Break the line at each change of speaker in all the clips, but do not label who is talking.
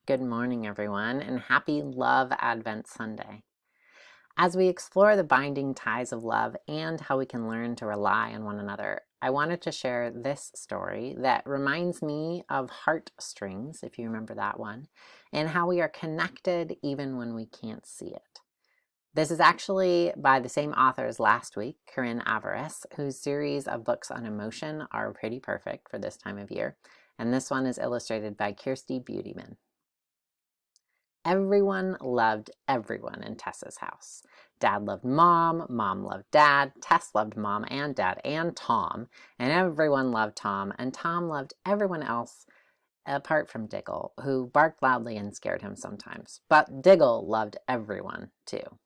Good morning, everyone, and happy Love Advent Sunday. As we explore the binding ties of love and how we can learn to rely on one another, I wanted to share this story that reminds me of heartstrings, if you remember that one, and how we are connected even when we can't see it. This is actually by the same author as last week, Corrinne Averiss, whose series of books on emotion are pretty perfect for this time of year, and this one is illustrated by Kirsti Beautyman. Everyone loved everyone in Tessa's house. Dad loved Mom, Mom loved Dad, Tess loved Mom and Dad and Tom, and everyone loved Tom, and Tom loved everyone else apart from Diggle, who barked loudly and scared him sometimes. But Diggle loved everyone too.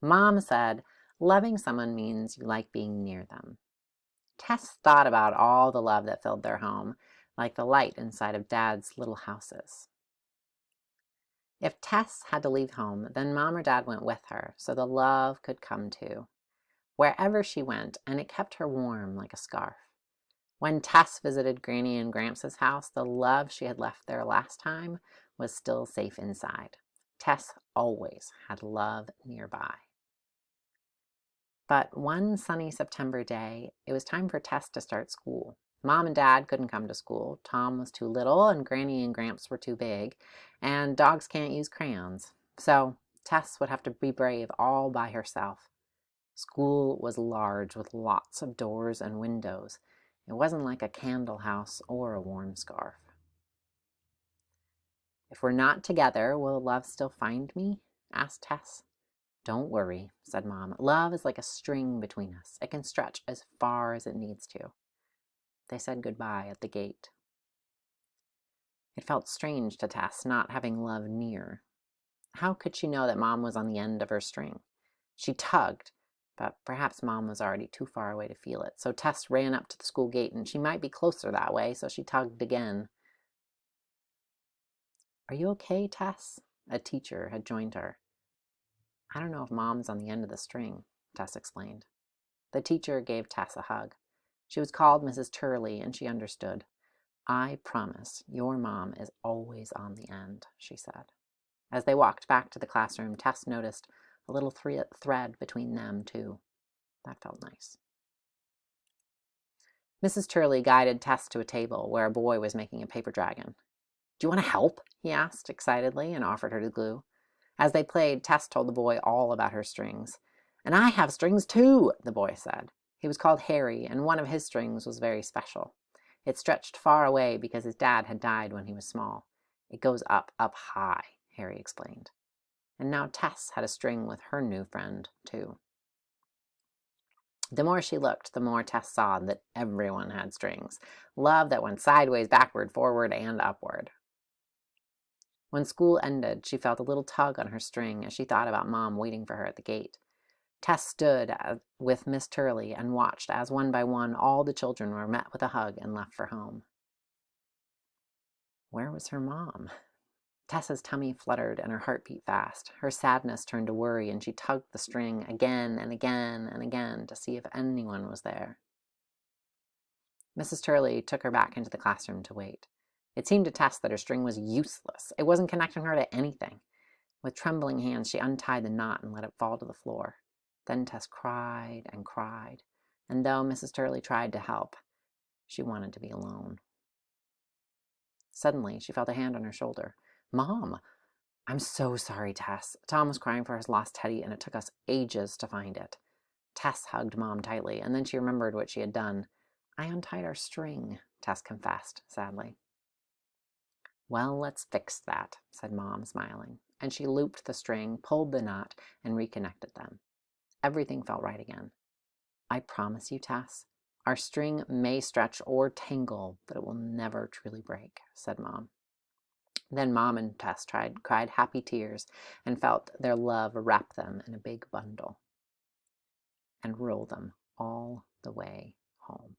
Mom said, loving someone means you like being near them. Tess thought about all the love that filled their home, like the light inside of Dad's little houses. If Tess had to leave home, then Mom or Dad went with her, so the love could come too. Wherever she went, and it kept her warm like a scarf. When Tess visited Granny and Gramps' house, the love she had left there last time was still safe inside. Tess always had love nearby. But one sunny September day, it was time for Tess to start school. Mom and Dad couldn't come to school. Tom was too little, and Granny and Gramps were too big, and dogs can't use crayons. So Tess would have to be brave all by herself. School was large with lots of doors and windows. It wasn't like a candle house or a warm scarf. If we're not together, will love still find me? Asked Tess. Don't worry, said Mom. Love is like a string between us. It can stretch as far as it needs to. They said goodbye at the gate. It felt strange to Tess not having love near. How could she know that Mom was on the end of her string? She tugged, but perhaps Mom was already too far away to feel it. So Tess ran up to the school gate, and she might be closer that way, so she tugged again. Are you okay, Tess? A teacher had joined her. I don't know if Mom's on the end of the string, Tess explained. The teacher gave Tess a hug. She was called Mrs. Turley, and she understood. I promise your mom is always on the end, she said. As they walked back to the classroom, Tess noticed a little thread between them, too. That felt nice. Mrs. Turley guided Tess to a table where a boy was making a paper dragon. Do you want to help? He asked excitedly and offered her the glue. As they played, Tess told the boy all about her strings. And I have strings too, the boy said. He was called Harry, and one of his strings was very special. It stretched far away because his dad had died when he was small. It goes up high, Harry explained. And now Tess had a string with her new friend, too. The more she looked, the more Tess saw that everyone had strings. Love that went sideways, backward, forward, and upward. When school ended, she felt a little tug on her string as she thought about Mom waiting for her at the gate. Tess stood with Miss Turley and watched as one by one all the children were met with a hug and left for home. Where was her mom? Tessa's tummy fluttered and her heart beat fast. Her sadness turned to worry, and she tugged the string again and again and again to see if anyone was there. Mrs. Turley took her back into the classroom to wait. It seemed to Tess that her string was useless. It wasn't connecting her to anything. With trembling hands, she untied the knot and let it fall to the floor. Then Tess cried and cried, and though Mrs. Turley tried to help, she wanted to be alone. Suddenly, she felt a hand on her shoulder. Mom! I'm so sorry, Tess. Tom was crying for his lost teddy, and it took us ages to find it. Tess hugged Mom tightly, and then she remembered what she had done. I untied our string, Tess confessed sadly. Well, let's fix that, said Mom, smiling, and she looped the string, pulled the knot, and reconnected them. Everything felt right again. I promise you, Tess, our string may stretch or tangle, but it will never truly break, said Mom. Then Mom and Tess cried happy tears and felt their love wrap them in a big bundle and roll them all the way home.